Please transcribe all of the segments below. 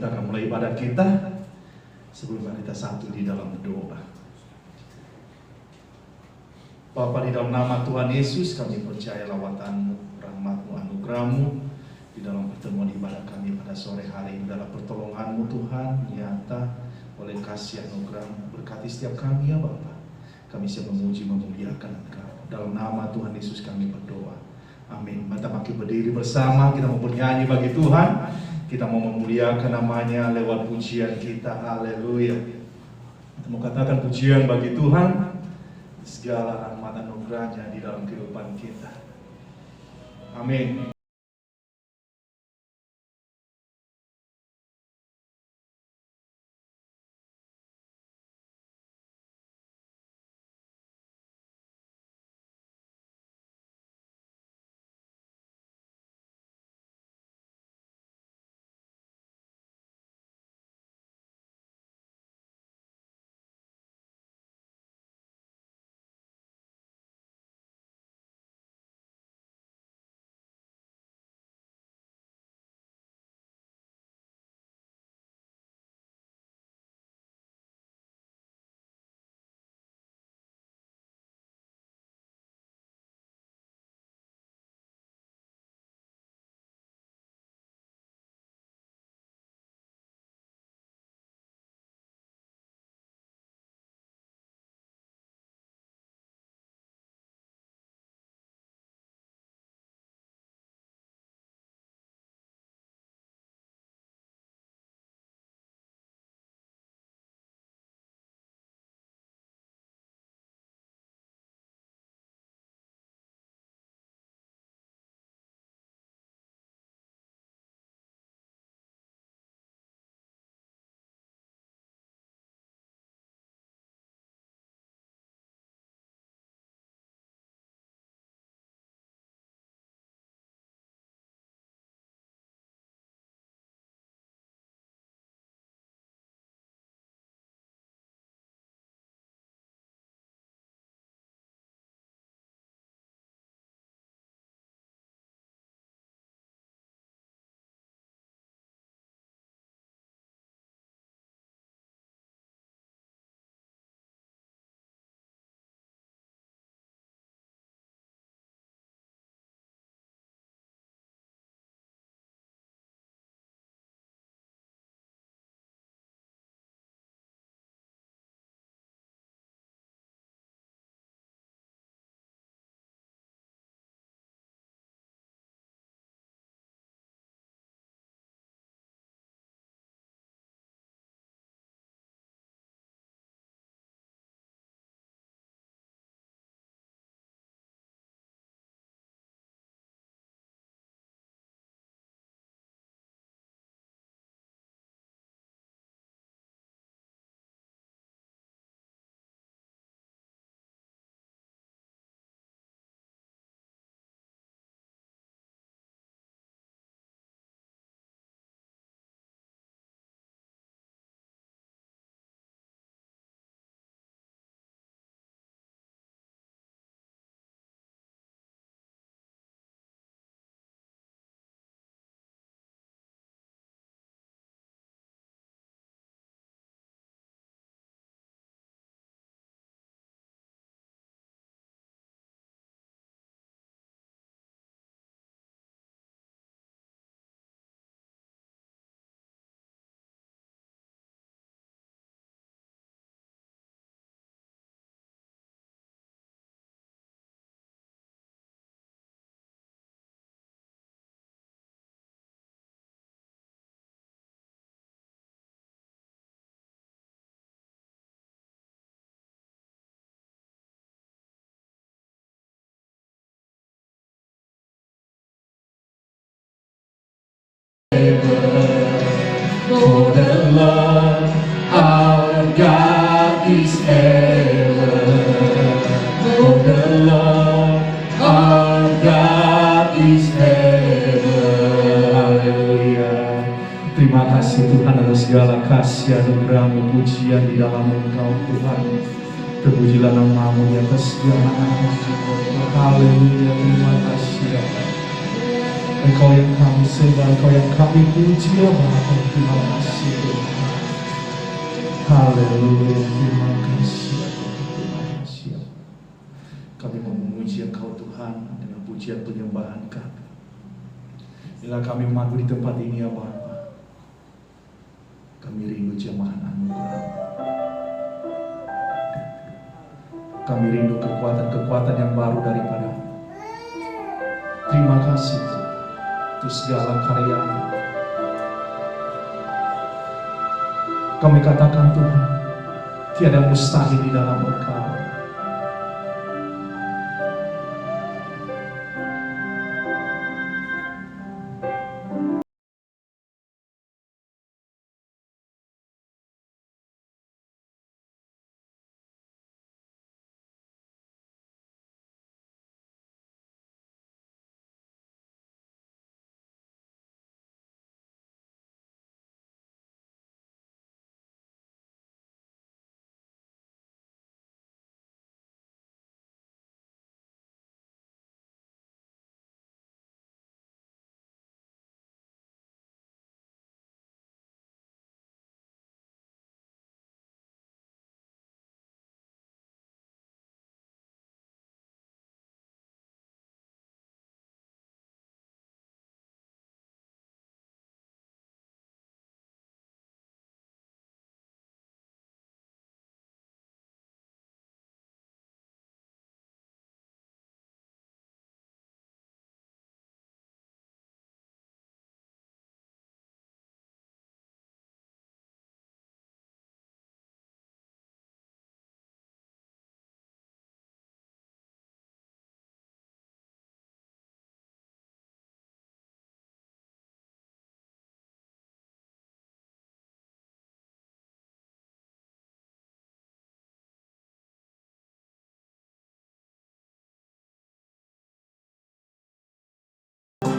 kita akan mulai ibadah kita. Sebelumnya kita satu di dalam doa. Bapa, di dalam nama Tuhan Yesus kami percaya lawatan-Mu, rahmat-Mu, anugerah-Mu di dalam pertemuan ibadah kami pada sore hari ini. Dalam pertolongan-Mu Tuhan, nyata oleh kasih anugerah-Mu, berkati setiap kami ya Bapa. Kami siap memuji, memuliakan Engkau. Dalam nama Tuhan Yesus kami berdoa. Amin. Mari kita berdiri bersama, kita mau bernyanyi bagi Tuhan. Kita mau memuliakan namanya lewat pujian kita. Haleluya. Kita mau katakan pujian bagi Tuhan, segala rahmat anugerahnya di dalam kehidupan kita. Amin. For the Lord our God is ever. For the Lord our God is ever. Haleluya. Terima kasih Tuhan atas segala kasih anugerah-Mu, pujian di dalam Engkau Tuhan. Terpujilah nama-Mu di atas segala nama. Haleluya. Terima kasih ya Allah. Engkau yang kami sembah, Engkau yang kami puji ya Bapa. terima kasih Tuhan. Haleluya, terima kasih Tuhan, terima kasih. Kami memuji Engkau Tuhan dengan pujian penyembahan kami. Bila kami manggu di tempat ini ya Bapa, kami rindu jemaah anugerah. Kami rindu kekuatan-kekuatan yang baru daripada. Terima kasih Tuhan untuk segala karya-Mu. Kami katakan Tuhan, tiada yang mustahil di dalam Engkau.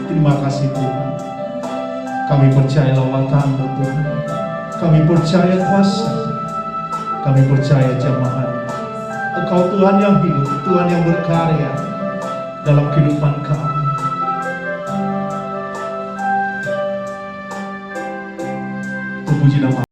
Terima kasih Tuhan. Kami percaya lawatan-Mu Tuhan. Kami percaya kuasa. Kami percaya jamaah. Engkau Tuhan yang hidup, Tuhan yang berkarya dalam kehidupan kami. Terpuji nama.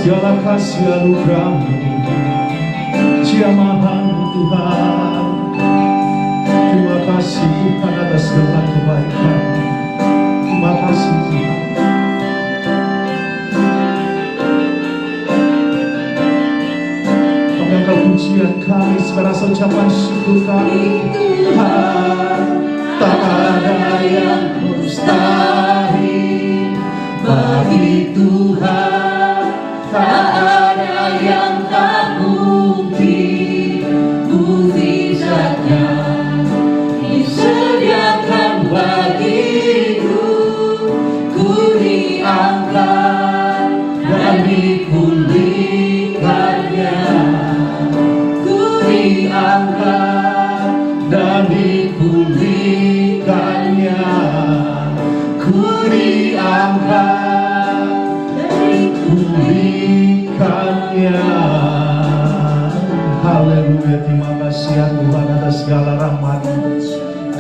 Segala kasih anugerah-Mu, jamaah-Mu Tuhan. Terima kasih Tuhan atas segala kebaikan. Terima kasih Tuhan. Kami angkat pujian kami, sebagai ucapan syukur kami. Tuhan, tak ada yang mustahil bagi Tuhan. Tak ada yang tak mungkin, mukjizatnya disediakan bagiku. Ku diangkat dan dipulihkannya. Ku diangkat dan dipulihkannya. Ku diangkat pulihkannya. Haleluya, terima kasih ya Tuhan atas segala rahmat-Mu.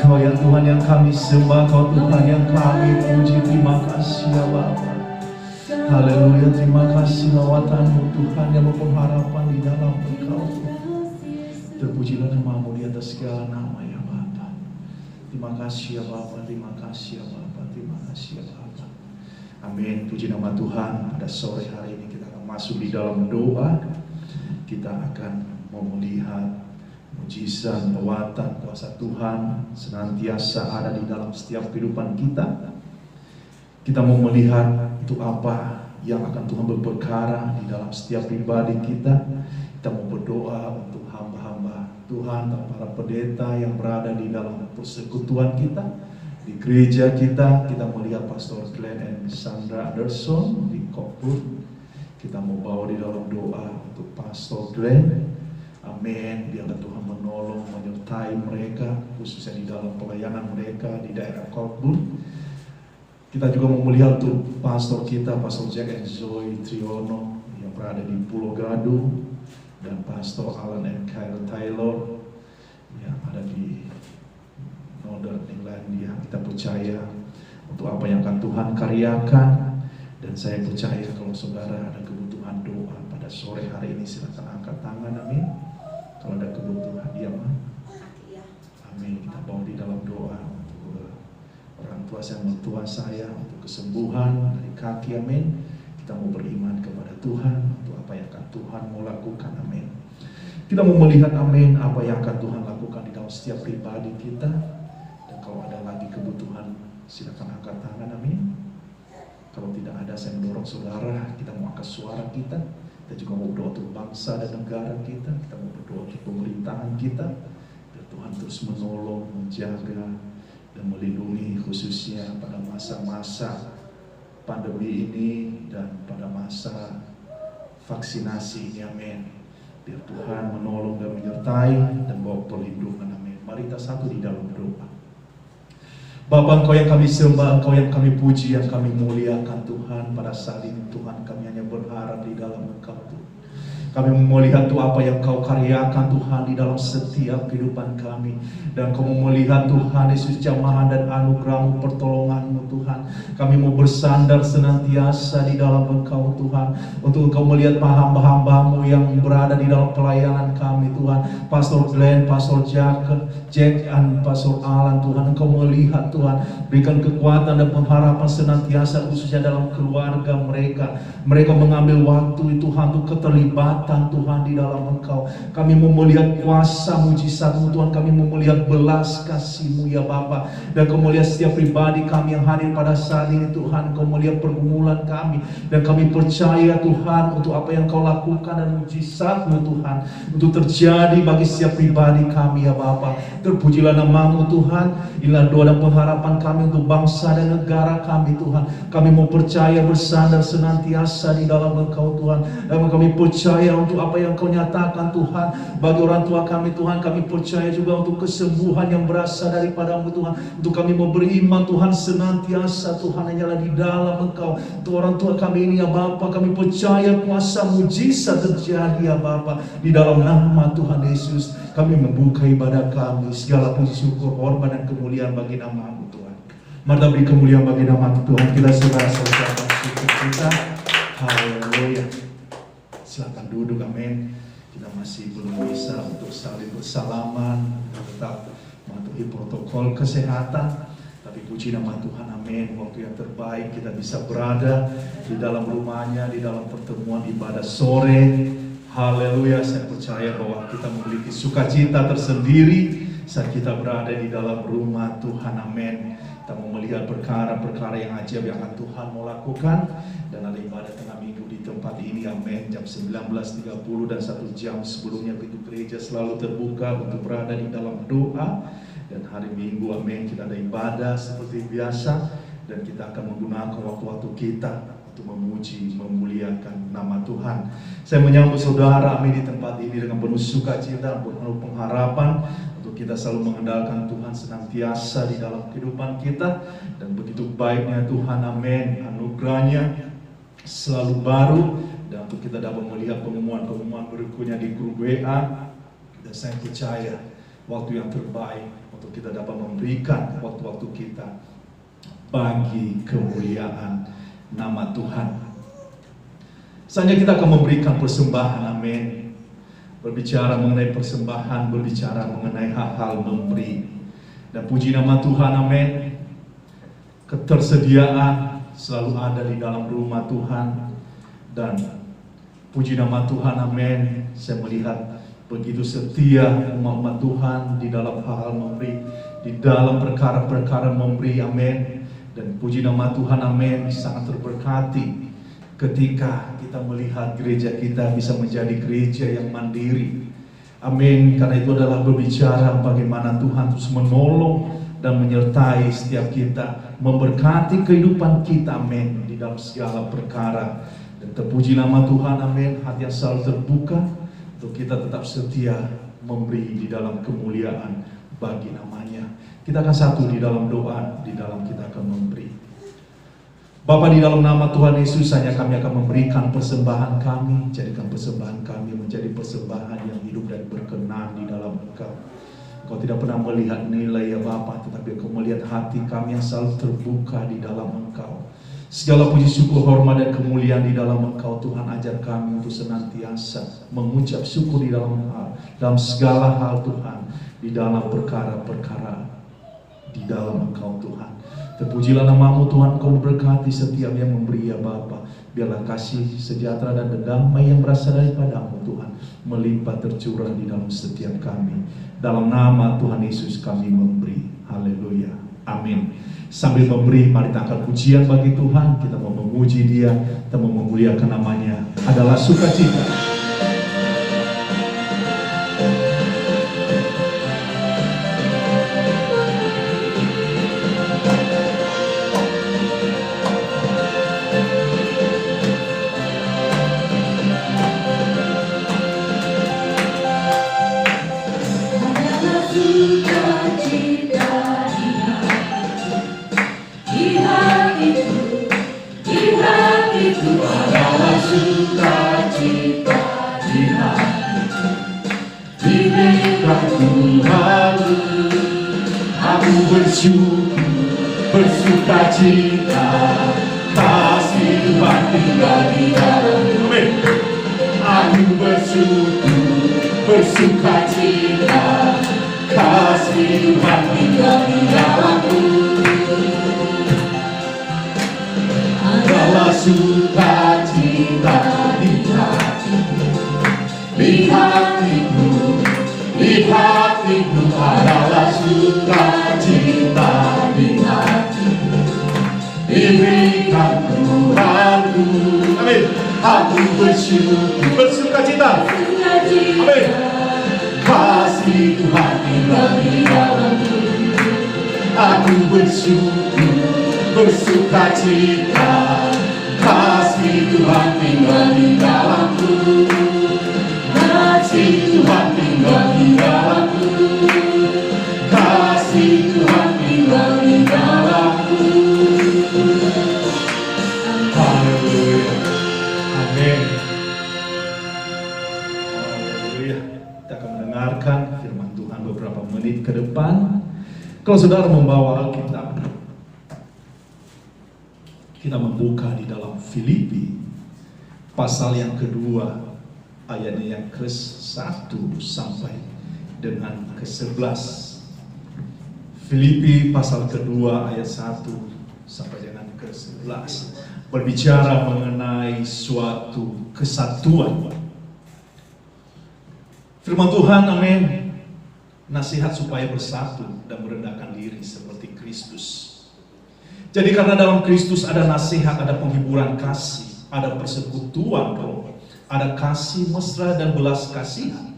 Kau yang Tuhan yang kami sembah, Kau Tuhan yang kami puji. Terima kasih ya Bapa. Haleluya, terima kasih lawatan-Mu Tuhan yang berpengharapan di dalam Engkau. Terpujilah nama-Mu di atas segala nama ya Bapa. Terima kasih ya Bapa, terima kasih ya Bapa, terima kasih ya Bapa. Amin. Puji nama Tuhan. Pada sore hari ini kita akan masuk di dalam doa. Kita akan mau melihat mujizat, kekuatan, kuasa Tuhan senantiasa ada di dalam setiap kehidupan kita. Kita mau melihat itu apa yang akan Tuhan berperkara di dalam setiap pribadi kita. Kita mau berdoa untuk hamba-hamba Tuhan, para pendeta yang berada di dalam persekutuan kita, di gereja kita. Kita melihat Pastor Glenn and Sandra Anderson di Kokpur. Kita mau bawa di dalam doa untuk Pastor Glenn. Amin. Biarlah Tuhan menolong, menyertai mereka, khususnya di dalam pelayanan mereka di daerah Kokpur. Kita juga mau melihat tuh pastor kita, Pastor Jack and Zoe Triono yang berada di Pulau Gadung, dan Pastor Alan and Kyle Taylor yang ada di Northern Englandia. Kita percaya untuk apa yang akan Tuhan karyakan, dan saya percaya kalau saudara ada kebutuhan doa pada sore hari ini, silakan angkat tangan. Amin. Kalau ada kebutuhan, diam. Amin. Kita bawa di dalam doa orang tua saya, mertua saya, untuk kesembuhan dari kaki. Amin. Kita mau beriman kepada Tuhan untuk apa yang akan Tuhan mau lakukan. Amin. Kita mau melihat, amin, apa yang akan Tuhan lakukan di dalam setiap pribadi kita. Dan kalau ada lagi kebutuhan, silakan angkat tangan. Amin. Kalau tidak ada, saya mendorong saudara, kita mau angkat suara kita. Kita juga mau berdoa untuk bangsa dan negara kita. Kita mau berdoa untuk pemerintahan kita. Biar Tuhan terus menolong, menjaga, dan melindungi, khususnya pada masa-masa pandemi ini dan pada masa vaksinasi ini. Amin. Biar Tuhan menolong dan menyertai dan bawa perlindungan. Amin. Mari kita satu di dalam doa. Bapa, Engkau yang kami sembah, Engkau yang kami puji, yang kami muliakan Tuhan. Pada saat ini Tuhan, kami hanya berharap di dalam Engkau Tuhan. Kami melihat Tuhan apa yang Kau karyakan Tuhan di dalam setiap kehidupan kami. Dan Kau melihat Tuhan Yesus jamahan dan anugerah-Mu, pertolongan-Mu Tuhan. Kami mau bersandar senantiasa di dalam Engkau Tuhan. Untuk Engkau melihat hamba-hamba-Mu yang berada di dalam pelayanan kami Tuhan. Pastor Glenn, Pastor Jack, dan Pastor Alan Tuhan. Engkau melihat Tuhan, berikan kekuatan dan pengharapan senantiasa khususnya dalam keluarga mereka. Mereka mengambil waktu Tuhan untuk keterlibatan Tuhan di dalam Engkau. Kami mau melihat kuasa mujizat-Mu Tuhan. Kami mau melihat belas kasih-Mu ya Bapa. Dan Kau melihat setiap pribadi kami yang hadir pada saat ini Tuhan. Kau melihat pergumulan kami. Dan kami percaya Tuhan untuk apa yang Kau lakukan dan mujizat-Mu Tuhan, untuk terjadi bagi setiap pribadi kami ya Bapa. Terpujilah nama-Mu Tuhan. Inilah doa dan pengharapan kami untuk bangsa dan negara kami Tuhan. Kami mau percaya bersandar senantiasa di dalam Engkau Tuhan. Dan kami percaya untuk apa yang Kau nyatakan Tuhan bagi orang tua kami Tuhan. Kami percaya juga untuk kesembuhan yang berasal daripada-Mu Tuhan. Untuk kami mau beriman Tuhan senantiasa Tuhan hanyalah di dalam Engkau. Untuk orang tua kami ini ya Bapa, kami percaya kuasa mujizat terjadi ya Bapa. Di dalam nama Tuhan Yesus kami membuka ibadah kami. Segala puji syukur, hormat dan kemuliaan bagi nama-Mu Tuhan. Mari beri kemuliaan bagi nama Tuhan. Kita selesaikan syukur kita. Haleluya. Silakan duduk. Amin. Kita masih belum bisa untuk saling bersalaman, tetap mematuhi protokol kesehatan. Tapi puji nama Tuhan, amin. Waktu yang terbaik kita bisa berada di dalam rumahnya, di dalam pertemuan ibadah sore. Haleluya. Saya percaya bahwa kita memiliki sukacita tersendiri saat kita berada di dalam rumah Tuhan. Amin. Kita mau melihat perkara-perkara yang ajaib yang akan Tuhan mau lakukan. Dan ada ibadah tengah minggu di tempat ini. Amin. Jam 19.30 dan 1 jam sebelumnya pintu gereja selalu terbuka untuk berada di dalam doa. Dan hari Minggu, amin, kita ada ibadah seperti biasa. Dan kita akan menggunakan waktu-waktu kita untuk memuji, memuliakan nama Tuhan. Saya menyambut saudara, amin, di tempat ini dengan penuh sukacita, penuh pengharapan. Untuk kita selalu mengandalkan Tuhan senantiasa di dalam kehidupan kita. Dan begitu baiknya Tuhan, amin, anugerahnya selalu baru. Dan untuk kita dapat melihat pengumuman-pengumuman berikutnya di grup WA. Dan saya percaya waktu yang terbaik untuk kita dapat memberikan waktu-waktu kita bagi kemuliaan nama Tuhan. Saatnya kita akan memberikan persembahan, amin. Berbicara mengenai persembahan, berbicara mengenai hal-hal memberi. Dan puji nama Tuhan, amin. Ketersediaan selalu ada di dalam rumah Tuhan. Dan puji nama Tuhan, amin. Saya melihat begitu setia umat Tuhan di dalam hal memberi, di dalam perkara-perkara memberi, amin. Dan puji nama Tuhan, amin, sangat terberkati ketika kita melihat gereja kita bisa menjadi gereja yang mandiri, amin. Karena itu adalah berbicara bagaimana Tuhan terus menolong dan menyertai setiap kita, memberkati kehidupan kita, amin, di dalam segala perkara. Dan terpuji nama Tuhan, amin. Hati yang selalu terbuka untuk kita tetap setia memberi di dalam kemuliaan bagi namanya. Kita akan satu di dalam doa, di dalam kita akan memberi. Bapa, di dalam nama Tuhan Yesus, hanya kami akan memberikan persembahan kami. Jadikan persembahan kami menjadi persembahan yang hidup dan berkenan di dalam Engkau. Engkau tidak pernah melihat nilai, ya Bapa, tetapi Engkau melihat hati kami yang selalu terbuka di dalam Engkau. Segala puji syukur, hormat dan kemuliaan di dalam Engkau, Tuhan. Ajar kami untuk senantiasa mengucap syukur di dalam segala hal, Tuhan, di dalam perkara-perkara di dalam Engkau, Tuhan. Terpujilah nama-Mu, Tuhan. Kau memberkati setiap yang memberi, ya Bapa. Biarlah kasih sejahtera dan damai yang berasal daripada-Mu, Tuhan, melimpah tercurah di dalam setiap kami. Dalam nama Tuhan Yesus kami memberi. Haleluya, amin. Sambil memberi, mari kita angkat pujian bagi Tuhan. Kita mau memuji Dia, kita mau memuliakan namanya. Adalah sukacita. Bersukacita, kasih Tuhan tinggal di dalamku. Aku bersyukur, bersukacita, kasih Tuhan tinggal di dalamku. Adalah sukacita di hatiku, di hatiku, di hatiku. Adalah sukacita di hatiku, diberikan Tuhanku. Amin. Aku bersyukur, bersukacita. Amin. Kasih Tuhan tinggal di dalamku. Aku bersyukur, bersukacita. Kasih Tuhan tinggal di dalamku. Kasih Tuhan tinggal di dalamku. Kasih Tuhan tinggal di dalamku. Haleluya. Amin. Haleluya. Kita akan mendengarkan firman Tuhan beberapa menit ke depan. Kalau saudara membawa Alkitab, kita membuka di dalam Filipi pasal yang kedua, ayatnya yang ke-1 sampai dengan ke-11. Filipi pasal kedua ayat 1 sampai dengan ke-11 berbicara mengenai suatu kesatuan. Firman Tuhan, amin. Nasihat supaya bersatu dan merendahkan diri seperti Kristus. Jadi karena dalam Kristus ada nasihat, ada penghiburan kasih, ada persekutuan roh, ada kasih mesra dan belas kasihan.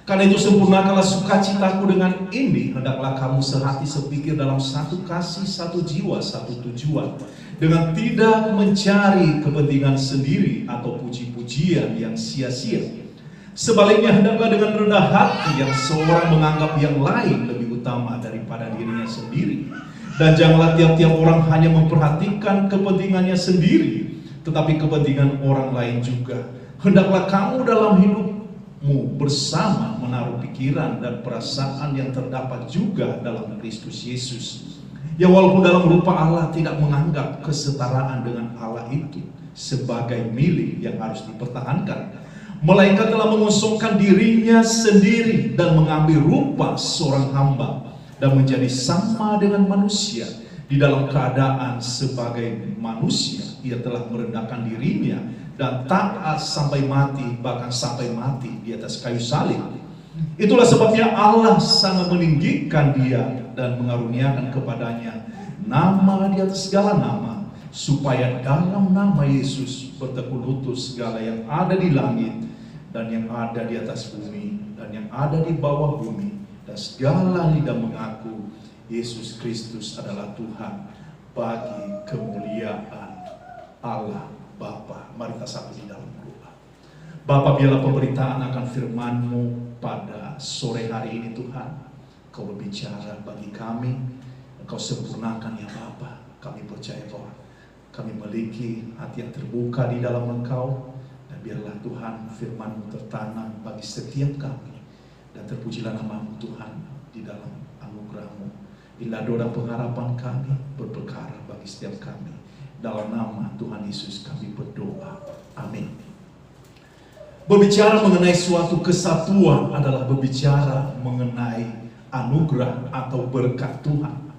Karena itu sempurnakanlah sukacitaku dengan ini, hendaklah kamu sehati sepikir dalam satu kasih, satu jiwa, satu tujuan, dengan tidak mencari kepentingan sendiri atau puji-pujian yang sia-sia. Sebaliknya hendaklah dengan rendah hati yang seorang menganggap yang lain lebih utama daripada dirinya sendiri. Dan janganlah tiap-tiap orang hanya memperhatikan kepentingannya sendiri, tetapi kepentingan orang lain juga. Hendaklah kamu dalam hidupmu bersama menaruh pikiran dan perasaan yang terdapat juga dalam Kristus Yesus, yang walaupun dalam rupa Allah tidak menganggap kesetaraan dengan Allah itu sebagai milik yang harus dipertahankan, melainkan telah mengosongkan dirinya sendiri dan mengambil rupa seorang hamba, dan menjadi sama dengan manusia. Di dalam keadaan sebagai manusia, ia telah merendahkan dirinya dan taat sampai mati, bahkan sampai mati di atas kayu salib. Itulah sebabnya Allah sangat meninggikan dia dan mengaruniakan kepadanya nama di atas segala nama, supaya dalam nama Yesus bertekun lutut segala yang ada di langit dan yang ada di atas bumi dan yang ada di bawah bumi, dan segala lidah mengaku Yesus Kristus adalah Tuhan, bagi kemuliaan Allah Bapa. Mari kita satu di dalam doa. Bapa, biarlah pemberitaan akan firman-Mu pada sore hari ini Tuhan. Kau berbicara bagi kami, Engkau sempurnakan ya Bapa. Kami percaya bahwa kami memiliki hati yang terbuka di dalam Engkau, dan biarlah Tuhan firman-Mu tertanam bagi setiap kami, dan terpujilah nama-Mu Tuhan di dalam anugerah-Mu. Inilah doa dan pengharapan kami berperkara bagi setiap kami. Dalam nama Tuhan Yesus kami berdoa. Amin. Berbicara mengenai suatu kesatuan adalah berbicara mengenai anugerah atau berkat Tuhan.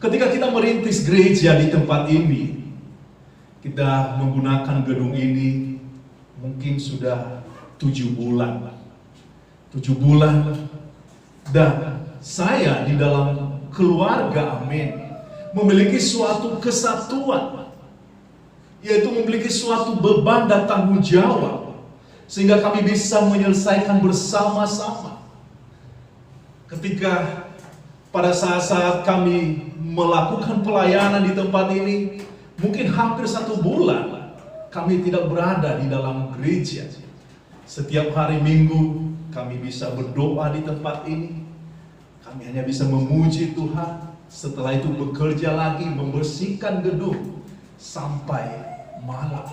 Ketika kita merintis gereja di tempat ini, kita menggunakan gedung ini mungkin sudah 7 bulan. 7 bulan, dan saya di dalam keluarga, amin, memiliki suatu kesatuan, yaitu memiliki suatu beban dan tanggung jawab, sehingga kami bisa menyelesaikan bersama-sama. Ketika pada saat-saat kami melakukan pelayanan di tempat ini, mungkin hampir 1 bulan kami tidak berada di dalam gereja. Setiap hari Minggu kami bisa berdoa di tempat ini. Kami hanya bisa memuji Tuhan. Setelah itu bekerja lagi membersihkan gedung sampai malam.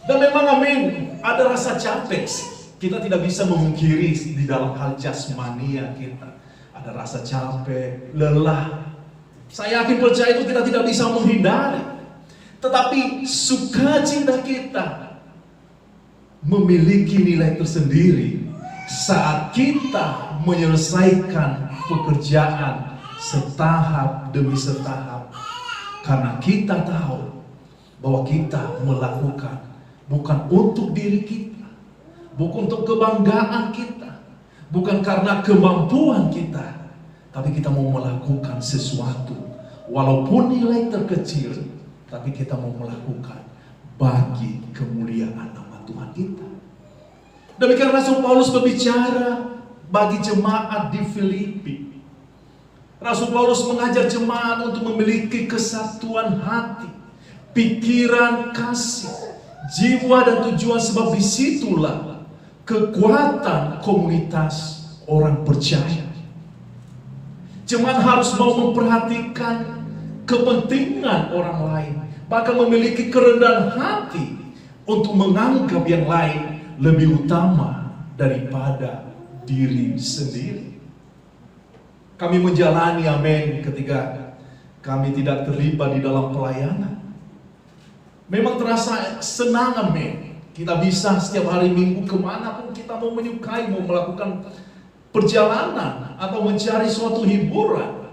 Dan memang amin, ada rasa capek. Kita tidak bisa memungkiri di dalam hal jasmania kita. Ada rasa capek, lelah. Saya yakin percaya itu kita tidak bisa menghindari. Tetapi sukacita kita memiliki nilai tersendiri saat kita menyelesaikan pekerjaan setahap demi setahap, karena kita tahu bahwa kita melakukan bukan untuk diri kita, bukan untuk kebanggaan kita, bukan karena kemampuan kita, tapi kita mau melakukan sesuatu walaupun nilai terkecil, tapi kita mau melakukan bagi kemuliaan nama Tuhan kita. Demikian Rasul Paulus berbicara bagi jemaat di Filipi. Rasul Paulus mengajar jemaat untuk memiliki kesatuan hati, pikiran, kasih, jiwa dan tujuan, sebab disitulah kekuatan komunitas orang percaya. Jemaat harus mau memperhatikan kepentingan orang lain, bahkan memiliki kerendahan hati untuk menganggap yang lain lebih utama daripada diri sendiri. Kami menjalani, amin, ketika kami tidak terlibat di dalam pelayanan, memang terasa senang, amin. Kita bisa setiap hari Minggu kemanapun kita mau menyukai, mau melakukan perjalanan atau mencari suatu hiburan.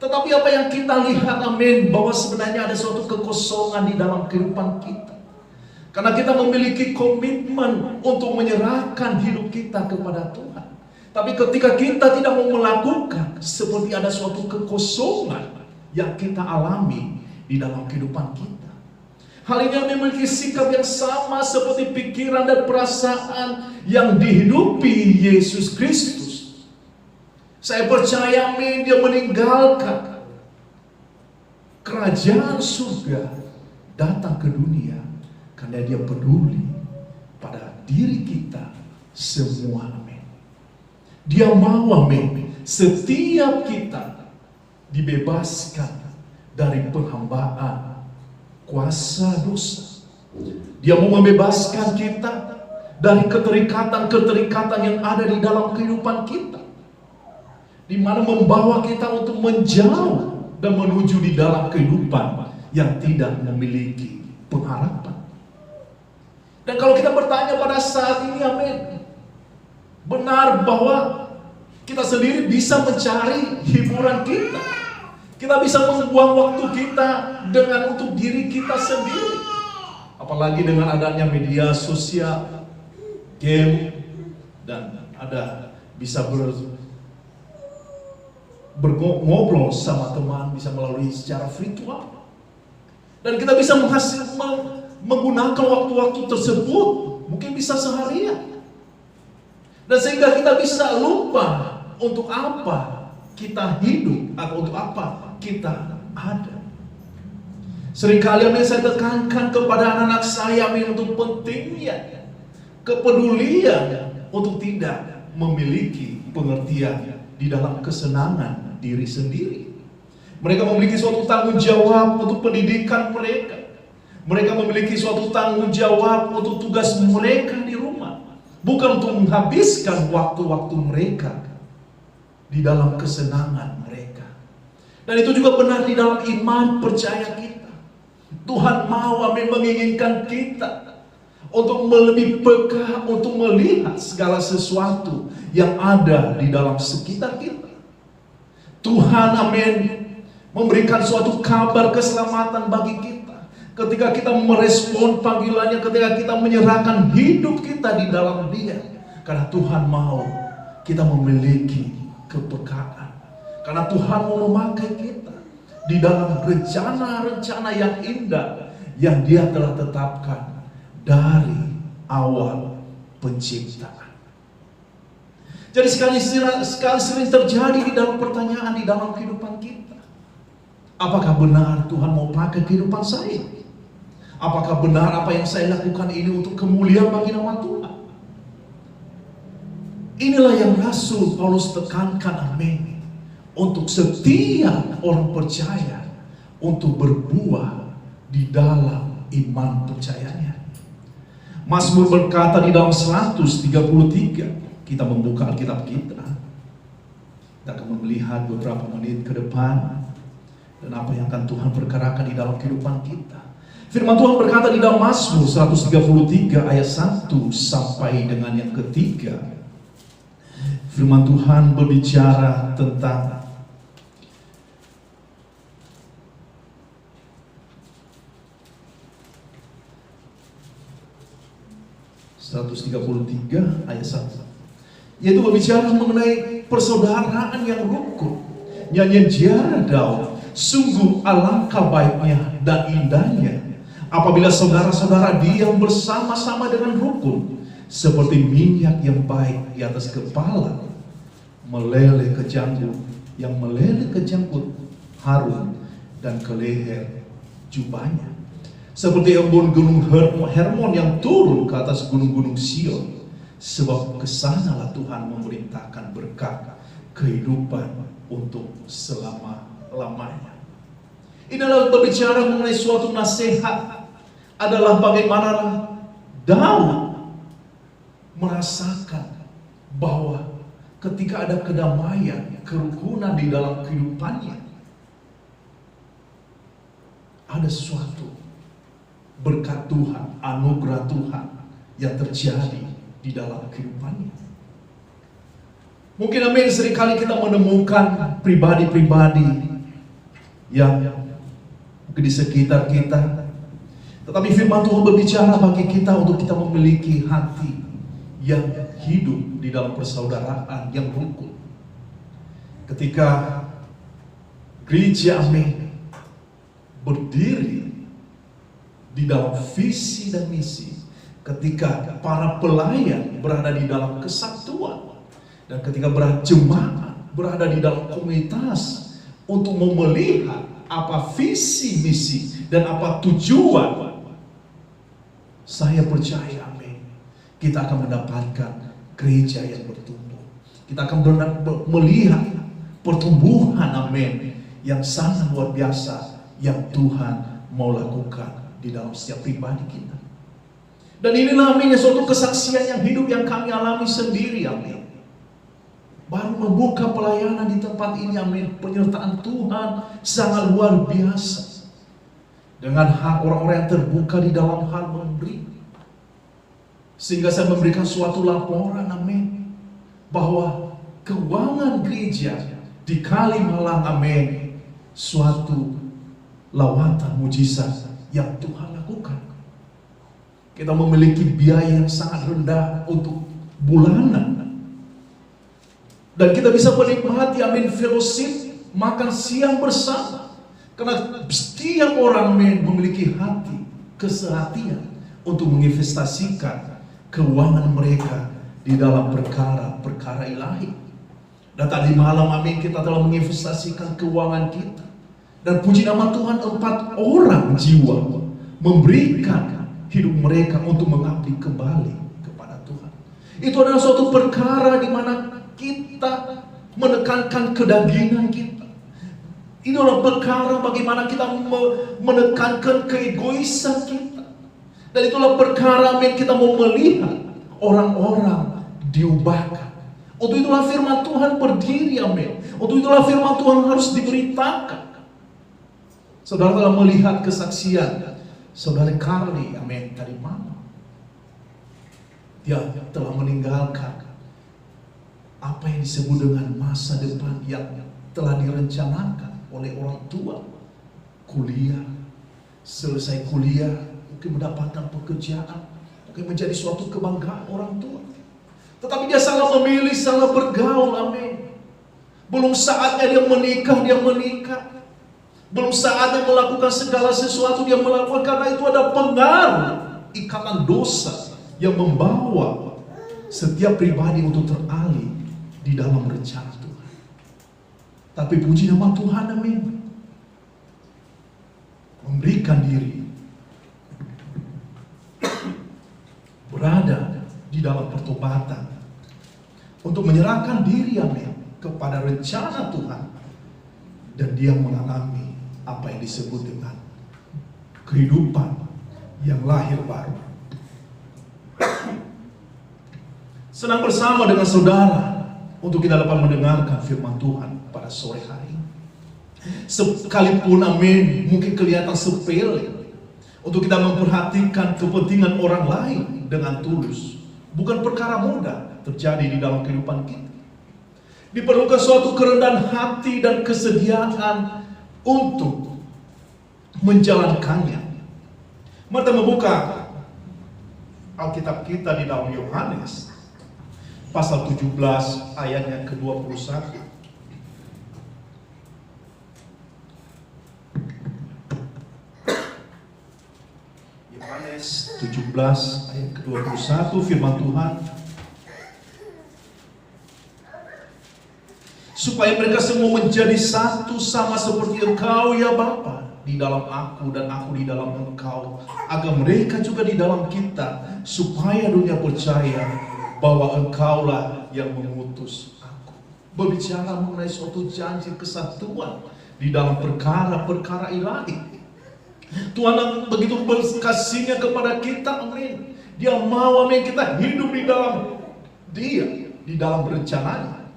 Tetapi apa yang kita lihat, amin, bahwa sebenarnya ada suatu kekosongan di dalam kehidupan kita. Karena kita memiliki komitmen untuk menyerahkan hidup kita kepada Tuhan. Tapi ketika kita tidak mau melakukan, seperti ada suatu kekosongan yang kita alami di dalam kehidupan kita. Hal ini memiliki sikap yang sama seperti pikiran dan perasaan yang dihidupi Yesus Kristus. Saya percaya, amin, dia meninggalkan kerajaan surga, datang ke dunia karena dia peduli pada diri kita semua, amin. Dia mau, amin, setiap kita dibebaskan dari penghambaan kuasa dosa. Dia mau membebaskan kita dari keterikatan-keterikatan yang ada di dalam kehidupan kita, di mana membawa kita untuk menjauh dan menuju di dalam kehidupan yang tidak memiliki pengharapan. Dan kalau kita bertanya pada saat ini, amin, benar bahwa Kita sendiri bisa mencari hiburan kita. Kita bisa membuang waktu kita dengan untuk diri kita sendiri. Apalagi dengan adanya media sosial, game, dan ada bisa berngobrol sama teman, bisa melalui secara virtual. Dan kita bisa menggunakan waktu-waktu tersebut, mungkin bisa seharian. Dan sehingga kita bisa lupa untuk apa kita hidup atau untuk apa kita ada. Seringkali saya tekankan kepada anak-anak saya untuk pentingnya kepedulian untuk tidak memiliki pengertian di dalam kesenangan diri sendiri. Mereka memiliki suatu tanggung jawab untuk pendidikan mereka. Mereka memiliki suatu tanggung jawab untuk tugas mereka di rumah. Bukan untuk menghabiskan waktu-waktu mereka di dalam kesenangan mereka. Dan itu juga benar di dalam iman percaya kita. Tuhan mau, amin, menginginkan kita untuk lebih peka, untuk melihat segala sesuatu yang ada di dalam sekitar kita. Tuhan, amin, memberikan suatu kabar keselamatan bagi kita ketika kita merespon panggilannya, ketika kita menyerahkan hidup kita di dalam Dia. Karena Tuhan mau kita memiliki kepekaan, karena Tuhan mau memakai kita di dalam rencana-rencana yang indah yang Dia telah tetapkan dari awal penciptaan. Jadi sekali sering terjadi di dalam pertanyaan di dalam kehidupan kita. Apakah benar Tuhan mau pakai kehidupan saya? Apakah benar apa yang saya lakukan ini untuk kemuliaan bagi nama Tuhan? Inilah yang Rasul Paulus tekankan, amin, untuk setiap orang percaya untuk berbuah di dalam iman percayanya. Mazmur berkata di dalam 133, kita membuka Alkitab kita akan melihat beberapa menit ke depan dan apa yang akan Tuhan perkarakan di dalam kehidupan kita. Firman Tuhan berkata di dalam Mazmur 133 ayat 1 sampai dengan yang ketiga. Firman Tuhan berbicara tentang ayat 1, yaitu berbicara mengenai persaudaraan yang rukun. Nyanyian Ziarah Daud, sungguh alangkah baiknya dan indahnya apabila saudara-saudara diam bersama-sama dengan rukun, seperti minyak yang baik di atas kepala, meleleh ke janggut, yang meleleh ke janggut Harun dan ke leher jubahnya. Seperti embun gunung Hermon yang turun ke atas gunung-gunung Sion, sebab kesanalah Tuhan memerintahkan berkat kehidupan untuk selama-lamanya. Inilah berbicara mengenai suatu nasihat, adalah bagaimana Daud merasakan bahwa ketika ada kedamaian, kerukunan di dalam kehidupannya, ada sesuatu berkat Tuhan, anugerah Tuhan yang terjadi di dalam kehidupannya. Mungkin, amin, seringkali kita menemukan pribadi-pribadi yang mungkin di sekitar kita, tetapi firman Tuhan berbicara bagi kita untuk kita memiliki hati yang hidup di dalam persaudaraan yang rukun. Ketika gereja, amin, berdiri di dalam visi dan misi, ketika para pelayan berada di dalam kesatuan, dan ketika jemaat berada di dalam komunitas untuk melihat apa visi misi dan apa tujuan, saya percaya, amin, kita akan mendapatkan gereja yang bertumbuh. Kita akan melihat pertumbuhan, amin, yang sangat luar biasa yang Tuhan mau lakukan di dalam setiap pribadi kita. Dan inilah, amin, suatu kesaksian yang hidup yang kami alami sendiri, amin. Baru membuka pelayanan di tempat ini, amin, penyertaan Tuhan sangat luar biasa. Dengan orang-orang yang terbuka di dalam hal memberi. Sehingga saya memberikan suatu laporan, amin, bahwa keuangan gereja di Kalimalang, amin, suatu lawatan mujizat yang Tuhan lakukan. Kita memiliki biaya yang sangat rendah untuk bulanan, dan kita bisa menikmati, amin, fellowship, makan siang bersama. Karena setiap orang, amin, memiliki hati, kesehatian untuk menginvestasikan keuangan mereka di dalam perkara-perkara ilahi. Dan tadi malam, amin, kita telah menginvestasikan keuangan kita. Dan puji nama Tuhan, 4 orang jiwa memberikan hidup mereka untuk mengabdi kembali kepada Tuhan. Itu adalah suatu perkara di mana kita menekankan kedagingan kita. Itu adalah perkara bagaimana kita menekankan keegoisan kita. Dan itulah perkara yang kita mau melihat orang-orang diubahkan. Untuk itulah firman Tuhan berdiri, amin. Untuk itulah firman Tuhan harus diberitakan. Saudara telah melihat kesaksian Saudara Carly, amin, tadi malam. Dia telah meninggalkan apa yang disebut dengan masa depan yang telah direncanakan oleh orang tua. Kuliah, selesai kuliah, mungkin mendapatkan pekerjaan, mungkin menjadi suatu kebanggaan orang tua. Tetapi dia salah memilih, salah bergaul, amin. Belum saatnya dia menikah. Belum saatnya melakukan segala sesuatu dia melakukan, karena itu ada pengaruh ikatan dosa yang membawa setiap pribadi untuk teralih di dalam rencana Tuhan. Tapi puji nama Tuhan, amin, memberikan diri, berada di dalam pertobatan, untuk menyerahkan diri, amin, kepada rencana Tuhan. Dan dia mengalami apa yang disebut dengan kehidupan yang lahir baru. Senang bersama dengan saudara untuk kita dapat mendengarkan firman Tuhan pada sore hari ini. Sekalipun, amin, mungkin kelihatan sepele, untuk kita memperhatikan kepentingan orang lain dengan tulus, bukan perkara mudah terjadi di dalam kehidupan kita. Diperlukan suatu kerendahan hati dan kesediaan untuk menjalankannya. Mari kita membuka Alkitab kita di dalam Yohanes pasal 17 ayatnya ke-21. Yohanes 17 ayat ke-21, firman Tuhan. Supaya mereka semua menjadi satu, sama seperti Engkau, ya Bapa, di dalam aku dan aku di dalam Engkau, agar mereka juga di dalam kita, supaya dunia percaya bahwa Engkaulah yang mengutus aku. Berbicara mengenai suatu janji kesatuan di dalam perkara-perkara ilahi. Tuhan begitu berkasihnya kepada kita, amin. Dia mau, amin, kita hidup di dalam Dia, di dalam rencananya.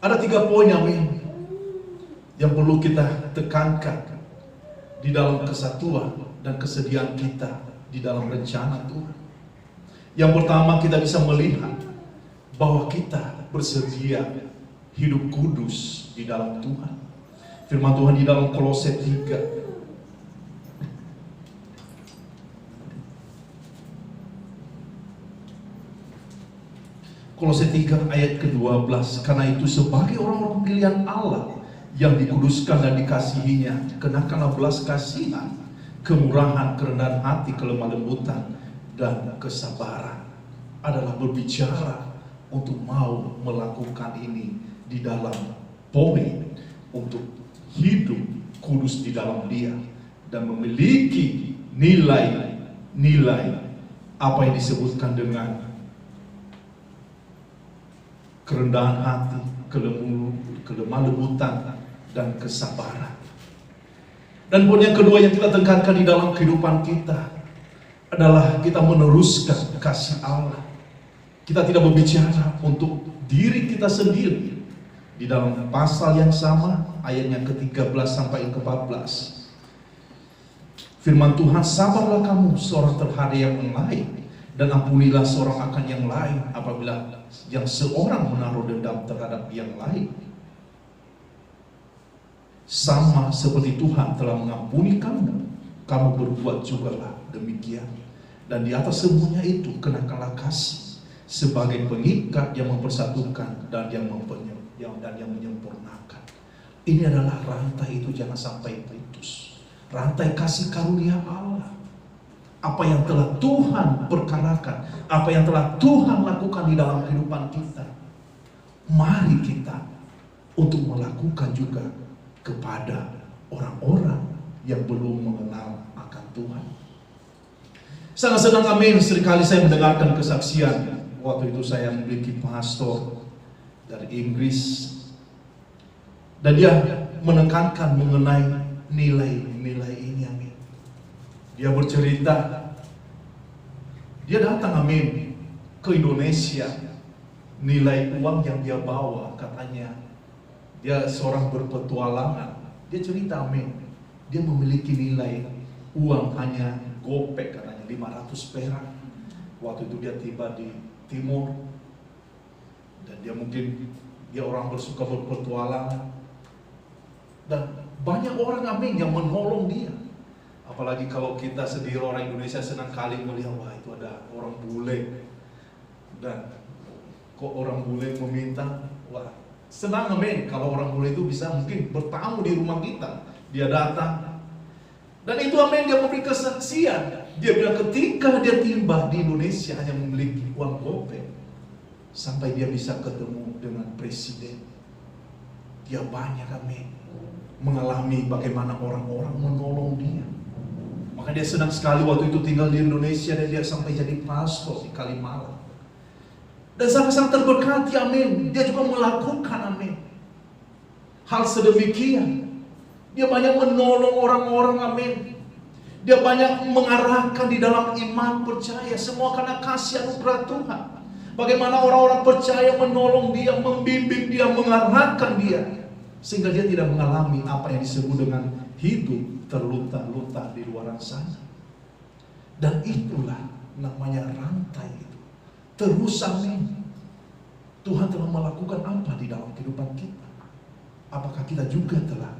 Ada 3 poin, amin, yang perlu kita tekankan di dalam kesatuan dan kesediaan kita di dalam rencana Tuhan. Yang pertama, kita bisa melihat bahwa kita bersedia hidup kudus di dalam Tuhan. Firman Tuhan di dalam Kolose 3 Kolose 3 ayat ke-12. Karena itu sebagai orang-orang pilihan Allah yang dikuduskan dan dikasihinya, kenakanlah belas kasihan, kemurahan, kerendahan hati, kelemah lembutan, dan kesabaran. Adalah berbicara untuk mau melakukan ini di dalam poin untuk hidup kudus di dalam Dia dan memiliki nilai-nilai apa yang disebutkan dengan kerendahan hati, kelemah lembutan, dan kesabaran. Dan poin yang kedua yang kita tekankan di dalam kehidupan kita adalah kita meneruskan kasih Allah. Kita tidak berbicara untuk diri kita sendiri. Di dalam pasal yang sama, ayatnya ke-13 sampai ke-14. Firman Tuhan, sabarlah kamu seorang terhadap yang lain, dan ampunilah seorang akan yang lain apabila yang seorang menaruh dendam terhadap yang lain, sama seperti Tuhan telah mengampuni kamu, kamu berbuat jugalah demikian. Dan di atas semuanya itu kenakanlah kasih sebagai pengikat yang mempersatukan dan yang menyempurnakan. Ini adalah rantai itu, jangan sampai putus. Rantai kasih karunia Allah. Apa yang telah Tuhan perkarakan, apa yang telah Tuhan lakukan di dalam kehidupan kita, mari kita untuk melakukan juga kepada orang-orang yang belum mengenal akan Tuhan. Sangat senang, amin. Seringkali saya mendengarkan kesaksian. Waktu itu saya memiliki pastor dari Inggris, dan dia menekankan mengenai nilai-nilai ini, amin. Dia bercerita, dia datang, amin, ke Indonesia. Nilai uang yang dia bawa, katanya dia seorang berpetualangan. Dia cerita, amin, dia memiliki nilai uang hanya gopek, katanya 500 perak. Waktu itu dia tiba di Timur, dan dia orang bersuka berpetualangan, dan banyak orang, amin, yang menolong dia. Apalagi kalau kita sendiri orang Indonesia senang kali melihat, wah itu ada orang bule, dan kok orang bule meminta, wah senang, amin, kalau orang bule itu bisa mungkin bertamu di rumah kita. Dia datang, dan itu, amin, dia memberi kesaksian. Dia bilang ketika dia tiba di Indonesia hanya memiliki uang gopek, sampai dia bisa ketemu dengan presiden. Dia banyak, amin, mengalami bagaimana orang-orang menolong dia. Maka dia senang sekali waktu itu tinggal di Indonesia, dan dia sampai jadi pastor di Kalimalang. Dan sangat-sangat terberkati, amin. Dia juga melakukan, amin, hal sedemikian. Dia banyak menolong orang-orang, amin. Dia banyak mengarahkan di dalam iman percaya, semua karena kasih anugerah Tuhan. Bagaimana orang-orang percaya menolong dia, membimbing dia, mengarahkan dia, sehingga dia tidak mengalami apa yang disebut dengan hidup terlunta-lunta di luar sana. Dan itulah namanya rantai itu. Terus, amin. Tuhan telah melakukan apa di dalam kehidupan kita? Apakah kita juga telah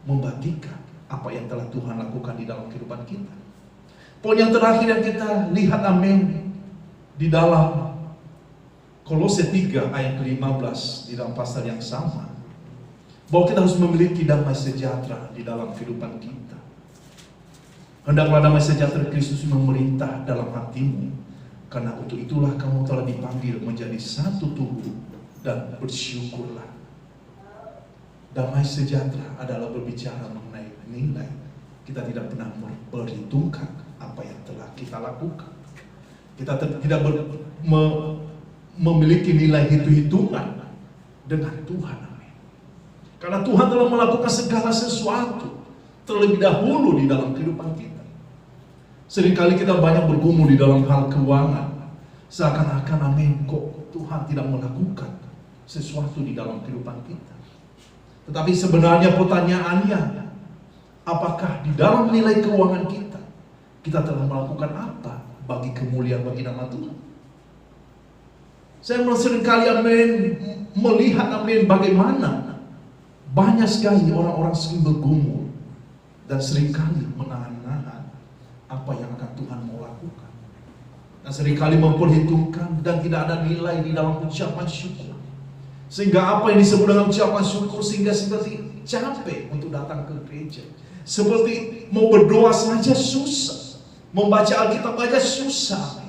membagikan apa yang telah Tuhan lakukan di dalam kehidupan kita? Poin yang terakhir yang kita lihat, amin, di dalam Kolose 3 ayat ke-15, di dalam pasal yang sama, bahwa kita harus memiliki damai sejahtera di dalam kehidupan kita. Hendaklah damai sejahtera Kristus memerintah dalam hatimu, karena untuk itulah kamu telah dipanggil menjadi satu tubuh, dan bersyukurlah. Damai sejahtera adalah berbicara mengenai nilai. Kita tidak pernah memperhitungkan apa yang telah kita lakukan. Kita tidak memiliki nilai hitung-hitungan dengan Tuhan, amin. Karena Tuhan telah melakukan segala sesuatu terlebih dahulu di dalam kehidupan kita. Seringkali kita banyak bergumul di dalam hal keuangan, seakan-akan, amin, kok Tuhan tidak melakukan sesuatu di dalam kehidupan kita. Tetapi sebenarnya pertanyaannya, apakah di dalam nilai keuangan kita telah melakukan apa bagi kemuliaan bagi nama Tuhan? Saya seringkali, amin, melihat, amin, bagaimana banyak sekali orang-orang sering bergumul dan seringkali menahan-nahan apa yang akan Tuhan mau lakukan, dan seringkali memperhitungkan dan tidak ada nilai di dalam ucapan syukur. Sehingga apa yang disebut dengan ucapan syukur, sehingga seperti capek untuk datang ke gereja. Seperti mau berdoa saja susah, membaca Alkitab aja susah.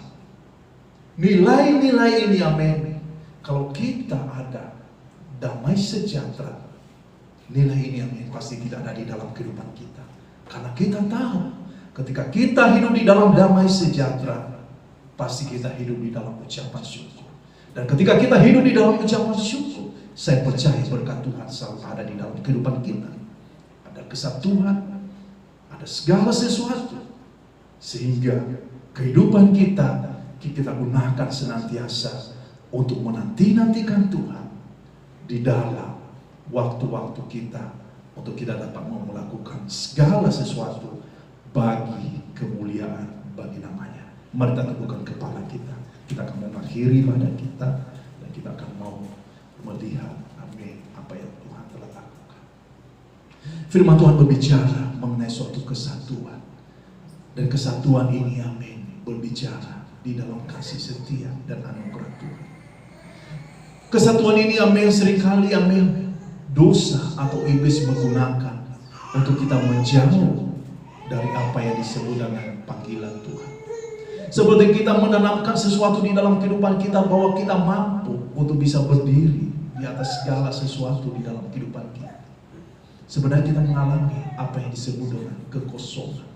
Nilai-nilai ini, amin, kalau kita ada damai sejahtera, nilai ini, amin, pasti tidak ada di dalam kehidupan kita. Karena kita tahu, ketika kita hidup di dalam damai sejahtera, pasti kita hidup di dalam ucapan syukur. Dan ketika kita hidup di dalam ucapan syukur, saya percaya berkat Tuhan selalu ada di dalam kehidupan kita. Ada kesatuan, ada segala sesuatu, sehingga kehidupan kita gunakan senantiasa untuk menanti-nantikan Tuhan di dalam waktu-waktu kita, untuk kita dapat melakukan segala sesuatu bagi kemuliaan bagi namanya. Mari kita teguhkan kepala kita. Kita akan mengakhiri ibadah kita kita akan mau melihat, amin, apa yang Tuhan telah lakukan. Firman Tuhan berbicara mengenai suatu kesatuan. Dan kesatuan ini, amin, berbicara di dalam kasih setia dan anugerah Tuhan. Kesatuan ini, amin, seringkali, amin, dosa atau iblis menggunakan untuk kita menjauh dari apa yang disebut dengan panggilan Tuhan. Seperti kita menanamkan sesuatu di dalam kehidupan kita bahwa kita mampu untuk bisa berdiri di atas segala sesuatu di dalam kehidupan kita. Sebenarnya kita mengalami apa yang disebut dengan kekosongan.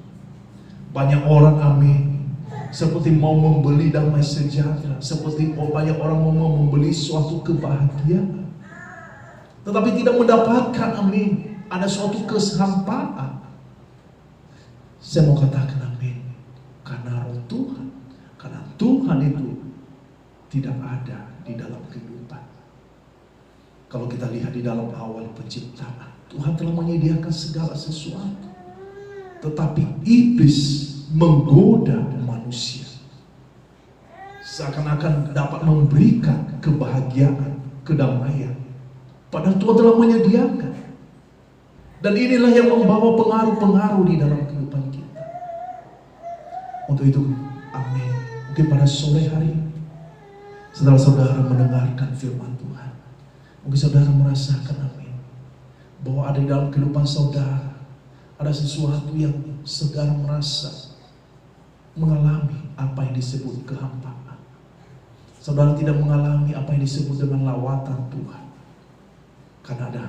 Banyak orang, amin, seperti mau membeli damai sejahtera, seperti banyak orang mau membeli suatu kebahagiaan, tetapi tidak mendapatkan, amin, ada suatu kesampaan. Saya mau katakan, amin, karena roh Tuhan, karena Tuhan itu tidak ada di dalam kehidupan. Kalau kita lihat di dalam awal penciptaan, Tuhan telah menyediakan segala sesuatu, tetapi iblis menggoda manusia seakan-akan dapat memberikan kebahagiaan, kedamaian, padahal Tuhan telah menyediakan. Dan inilah yang membawa pengaruh-pengaruh di dalam kehidupan kita. Untuk itu, amin, mungkin pada sore hari ini, setelah saudara mendengarkan firman Tuhan, mungkin saudara merasakan, amin, bahwa ada di dalam kehidupan saudara ada sesuatu yang saudara merasa mengalami apa yang disebut kehampaan. Saudara tidak mengalami apa yang disebut dengan lawatan Tuhan, karena ada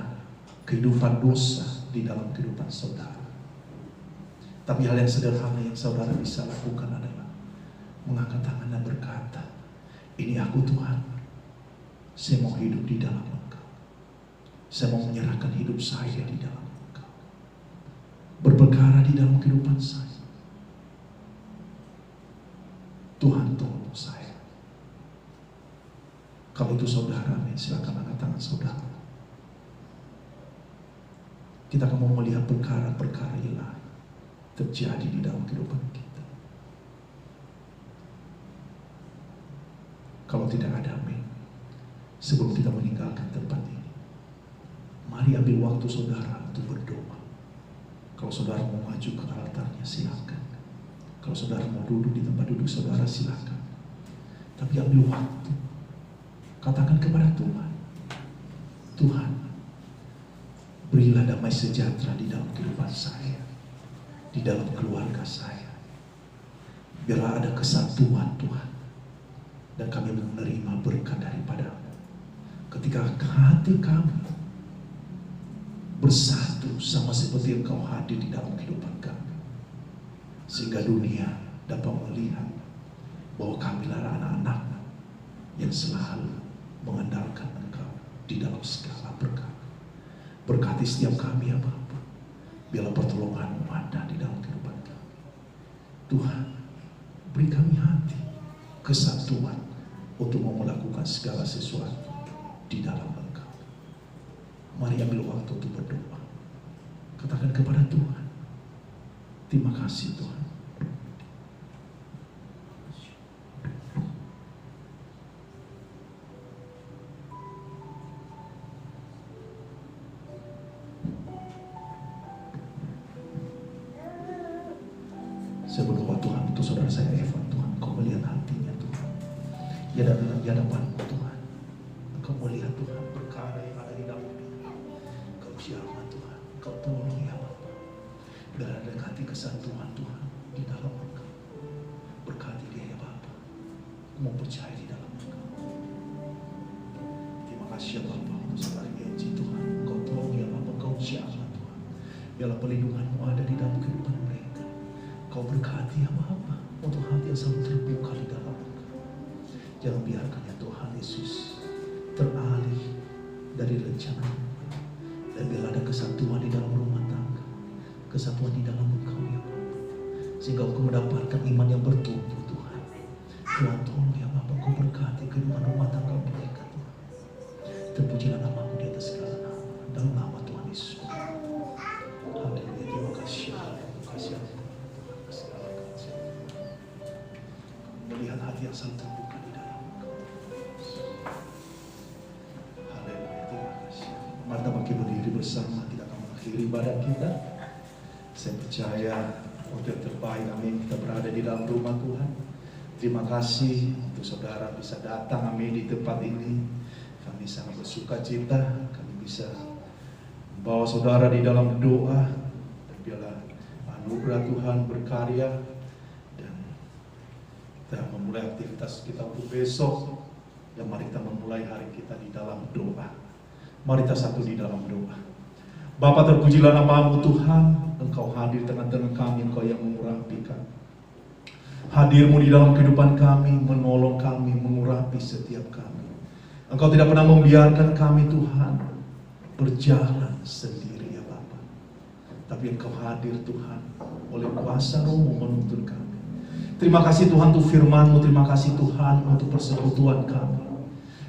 kehidupan dosa di dalam kehidupan saudara. Tapi hal yang sederhana yang saudara bisa lakukan adalah mengangkat tangan dan berkata, ini aku Tuhan, saya mau hidup di dalam Engkau. Saya mau menyerahkan hidup saya di dalam Engkau. Berperkara di dalam kehidupan saya, Tuhan tolong saya. Kalau itu saudara, silakan angkat tangan saudara. Kita akan mau melihat perkara-perkara ilahi terjadi di dalam kehidupan kita. Kalau tidak ada, amin, sebelum kita meninggalkan tempat ini, mari ambil waktu saudara untuk berdoa. Kalau saudara mau maju ke altarnya, silakan. Kalau saudara mau duduk di tempat duduk saudara, silakan. Tapi ambil waktu, katakan kepada Tuhan, Tuhan, berilah damai sejahtera di dalam kehidupan saya, di dalam keluarga saya. Biarlah ada kesatuan Tuhan, dan kami menerima berkat daripada-Mu. Ketika hati kami bersatu sama seperti Engkau hadir di dalam kehidupan kami, sehingga dunia dapat melihat bahwa kamilah anak-anak yang selalu mengandalkan Engkau di dalam segala perkara. Berkati setiap kami, ya Bapa. Biarlah pertolongan-Mu ada di dalam kehidupan kami. Tuhan, beri kami hati kesatuan untuk mau melakukan segala sesuatu di dalam Engkau. Mari ambil waktu untuk berdoa. Katakan kepada Tuhan, terima kasih Tuhan. Saya berdoa Tuhan untuk saudara saya Evan, Tuhan, Kau melihat hatinya Tuhan. Ya dalam hadapan-Mu Tuhan, Engkau melihat Tuhan perkara yang ada di dalam dia. Kau jamah Tuhan, Kau tolong ya Bapa. Biar ada hati kesatuan Tuhan di dalam Engkau. Berkati dia ya Bapa. Mau percaya di dalam Engkau. Terima kasih ya Bapa untuk saudara Genji Tuhan. Kau tolong ya Bapa, Kau jamah Tuhan. Biarlah perlindungan-Mu ada di dalam kehidupan mereka. Kau berkati ya Bapa untuk hati yang selalu terbuka di dalam Engkau. Jangan biarkan ya Tuhan Yesus teralih dari rencana. Dan biarlah ada kesatuan di dalam rumah tangga, kesatuan di dalam Engkau ya Bapa, sehingga Engkau mendapatkan iman yang bertumbuh Tuhan. Tuhan tolong ya Bapa, Kau berkati kehidupan rumah tangga mereka Tuhan. Terpujilah nama-Mu di atas segala nama, dalam nama Tuhan Yesus. Haleluya, terima kasih. Terima kasih. Melihat hati yang selalu terbuka di dalam Engkau. bersama kita akan mengakhiri ibadah kita. Saya percaya waktu yang terbaik kita berada di dalam rumah Tuhan. Terima kasih untuk saudara bisa datang di tempat ini. Kami sangat bersuka cita, kami bisa membawa saudara di dalam doa. Dan biarlah anugerah Tuhan berkarya dan kita memulai aktivitas kita untuk besok. Dan mari kita memulai hari kita di dalam doa. Mari kita satu di dalam doa. Bapa, terpujilah nama-Mu Tuhan, Engkau hadir tengah-tengah kami, Engkau yang mengurapi kami. Hadir-Mu di dalam kehidupan kami, menolong kami, mengurapi setiap kami. Engkau tidak pernah membiarkan kami Tuhan berjalan sendiri ya Bapa. Tapi Engkau hadir Tuhan, oleh kuasa Roh-Mu menuntun kami. Terima kasih Tuhan untuk firman-Mu, terima kasih Tuhan untuk persekutuan kami.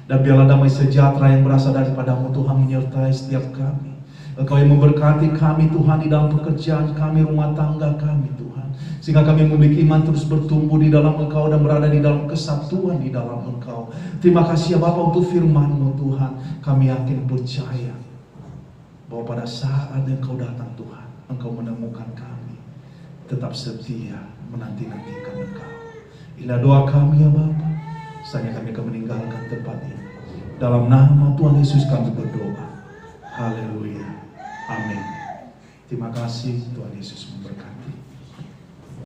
Dan biarlah damai sejahtera yang berasal daripada-Mu Tuhan menyertai setiap kami. Engkau yang memberkati kami Tuhan di dalam pekerjaan kami, rumah tangga kami Tuhan. Sehingga kami memiliki iman terus bertumbuh di dalam Engkau dan berada di dalam kesatuan di dalam Engkau. Terima kasih ya Bapa untuk firman-Mu Tuhan. Kami yakin percaya bahwa pada saat Engkau datang Tuhan, Engkau menemukan kami tetap setia menanti-nantikan Engkau. Inilah doa kami ya Bapa. Saatnya kami akan meninggalkan tempat ini. Dalam nama Tuhan Yesus kami berdoa. Haleluya. Amin. Terima kasih, Tuhan Yesus memberkati.